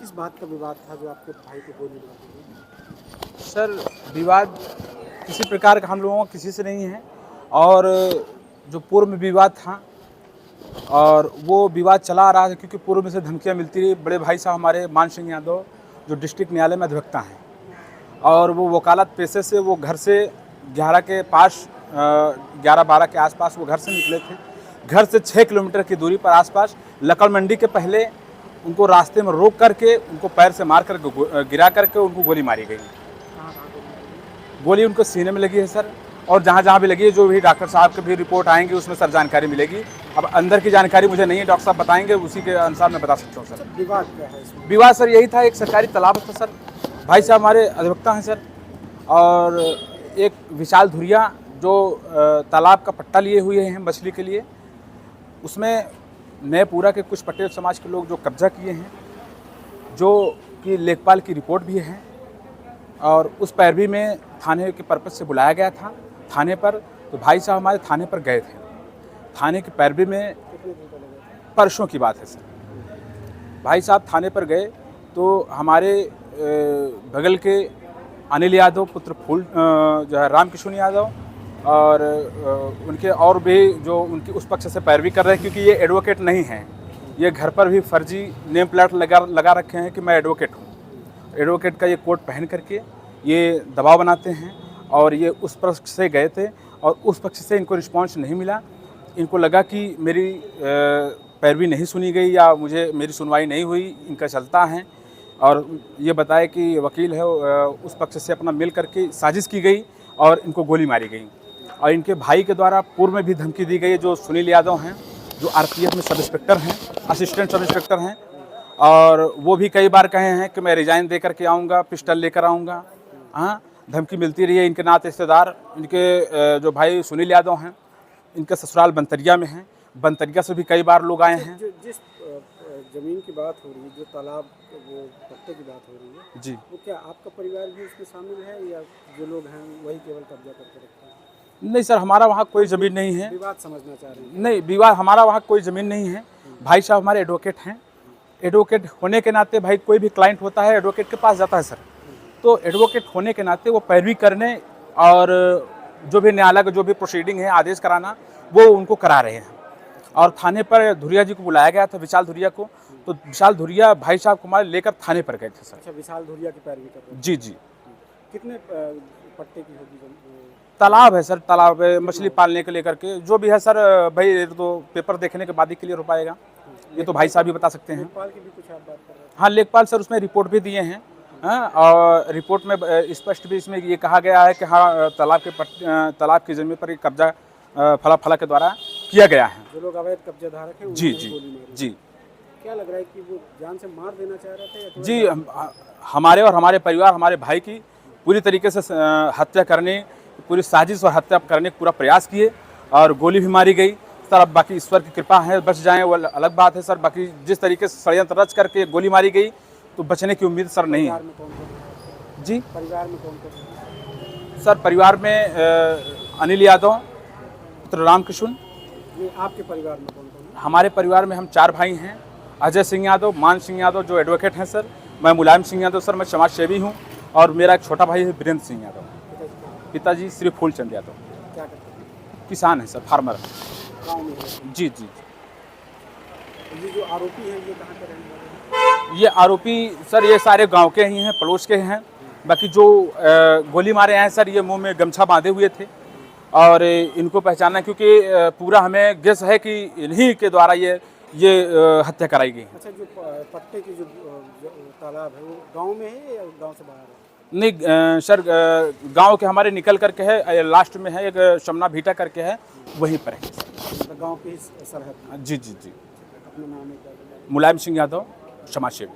किस बात का विवाद था जो आपके भाई को गोली लगा दी? सर विवाद किसी प्रकार का हम लोगों का किसी से नहीं है, और जो पूर्व में विवाद था और वो विवाद चला आ रहा है, क्योंकि पूर्व में से धमकियाँ मिलती रही। बड़े भाई साहब हमारे मान सिंह यादव जो डिस्ट्रिक्ट न्यायालय में अधिवक्ता हैं, और वो वकालत पेशे से वो घर से 11 के पास 11-12 के आसपास वो घर से निकले थे। घर से 6 किलोमीटर की दूरी पर आसपास लकड़ मंडी के पहले उनको रास्ते में रोक करके उनको पैर से मार कर गिरा करके उनको गोली मारी गई। गोली उनको सीने में लगी है सर, और जहाँ जहाँ भी लगी है, जो भी डॉक्टर साहब की भी रिपोर्ट आएंगी उसमें सर जानकारी मिलेगी। अब अंदर की जानकारी मुझे नहीं है, डॉक्टर साहब बताएंगे, उसी के अनुसार मैं बता सकता हूँ सर। विवाद क्या है इसमें? विवाद सर यही था, एक सरकारी तालाब था सर। भाई साहब हमारे अधिवक्ता हैं सर, और एक विशाल धुरिया जो तालाब का पट्टा लिए हुए हैं मछली के लिए, उसमें नएपुरा के कुछ पटेल समाज के लोग जो कब्जा किए हैं, जो कि लेखपाल की रिपोर्ट भी है, और उस पैरवी में थाने के पर्पज़ से बुलाया गया था थाने पर। तो भाई साहब हमारे थाने पर गए थे। थाने की पैरवी में परसों की बात है सर। भाई साहब थाने पर गए तो हमारे बगल के अनिल यादव पुत्र फूल जो है रामकिशोर यादव, और उनके और भी जो उनकी उस पक्ष से पैरवी कर रहे हैं, क्योंकि ये एडवोकेट नहीं हैं। ये घर पर भी फर्जी नेम प्लेट लगा रखे हैं कि मैं एडवोकेट हूँ। एडवोकेट का ये कोट पहन करके ये दबाव बनाते हैं, और ये उस पक्ष से गए थे और उस पक्ष से इनको रिस्पांस नहीं मिला। इनको लगा कि मेरी पैरवी नहीं सुनी गई या मेरी सुनवाई नहीं हुई, इनका चलता है, और ये बताए कि वकील है उस पक्ष से अपना मिल करके साजिश की गई और इनको गोली मारी गई। और इनके भाई के द्वारा पूर्व में भी धमकी दी गई, जो सुनील यादव हैं, जो आरपीएफ में सब इंस्पेक्टर हैं, असिस्टेंट सब इंस्पेक्टर हैं, और वो भी कई बार कहे हैं कि मैं रिजाइन दे करके आऊँगा, पिस्टल लेकर आऊँगा। हाँ, धमकी मिलती रही है। इनके नाते रिश्तेदार, इनके जो भाई सुनील यादव हैं, इनके ससुराल बनतरिया में हैं। बनतरिया से भी कई बार लोग आए हैं। जिस जमीन की बात हो रही है, जो तालाब वो पट्टे की बात हो रही है जी, वो क्या आपका परिवार भी उसमें शामिल है, या जो लोग हैं वही केवल कब्जा करके रखते हैं? नहीं सर, हमारा वहाँ कोई ज़मीन नहीं है। विवाद समझना चाह रहे हैं? नहीं, विवाद हमारा वहाँ कोई ज़मीन नहीं है। भाई साहब हमारे एडवोकेट हैं। एडवोकेट होने के नाते भाई कोई भी क्लाइंट होता है एडवोकेट के पास जाता है सर। तो एडवोकेट होने के नाते वो पैरवी करने और जो भी न्यायालय का जो भी प्रोसीडिंग है, आदेश कराना, वो उनको करा रहे हैं। और थाने पर धुरिया जी को बुलाया गया था, विशाल धुरिया को। तो विशाल धुरिया भाई साहब को हमारे लेकर थाने पर गए थे सर। अच्छा, विशाल धुरिया की पैरवी कर रहे हैं? जी जी। कितने पट्टे की होगी? तालाब है सर, तालाब है मछली पालने के लेकर के, जो भी है सर। भाई तो पेपर देखने के बाद ही क्लियर हो पाएगा, ये तो भाई साहब भी बता सकते हैं। लेखपाल की भी कुछ आप बात कर रहे हैं? हाँ, लेखपाल सर उसमें रिपोर्ट भी दिए हैं। हाँ, और रिपोर्ट में स्पष्ट भी इसमें ये कहा गया है कि हाँ, तालाब की जमीन पर कब्जा फला के द्वारा किया गया है। जो लोग अवैध कब्जा धारक हैं जी उनको जी गोली मारी। जी क्या लग रहा है कि वो जान से मार देना चाह रहे थे, या थोड़ा जी। हमारे और हमारे परिवार, हमारे भाई की पूरी तरीके से हत्या करने, पूरी साजिश और हत्या करने का पूरा प्रयास किए, और गोली भी मारी गई सर। अब बाकी ईश्वर की कृपा है, बच जाएं वो अलग बात है सर। बाकी जिस तरीके से षड्यंत्र रच करके गोली मारी गई, तो बचने की उम्मीद सर नहीं है। परिवार में कौन-कौन है? जी परिवार में कौन-कौन है? सर, परिवार में अनिल यादव पुत्र रामकिशोर। नहीं, आपके परिवार में कौन-कौन है? हमारे परिवार में हम 4 भाई हैं। अजय सिंह यादव, मान सिंह यादव जो एडवोकेट हैं सर, मैं मुलायम सिंह यादव सर, मैं समाज सेवी हूँ, और मेरा एक छोटा भाई है वीरेंद्र सिंह यादव। पिताजी श्री फूलचंद यादव क्या करते हैं? किसान है सर, फार्मर। गाँव में है? जी जी। ये जो आरोपी हैं ये कहाँ के रहने वाले हैं? ये आरोपी सर ये सारे गांव के ही हैं, पड़ोस के हैं। बाकी जो गोली मारे हैं सर, ये मुंह में गमछा बांधे हुए थे, और इनको पहचाना, क्योंकि पूरा हमें गेस है कि इन्हीं के द्वारा ये हत्या कराई गई। अच्छा, जो पट्टे की जो तालाब है वो गांव में है या गांव से बाहर है? नहीं सर, गांव के हमारे निकल करके है, लास्ट में है एक शमना भीटा करके है, वहीं पर है। मतलब गांव की सरहद? जी जी जी। अपना नाम है क्या? मुलायम सिंह यादव, समाज सेवी।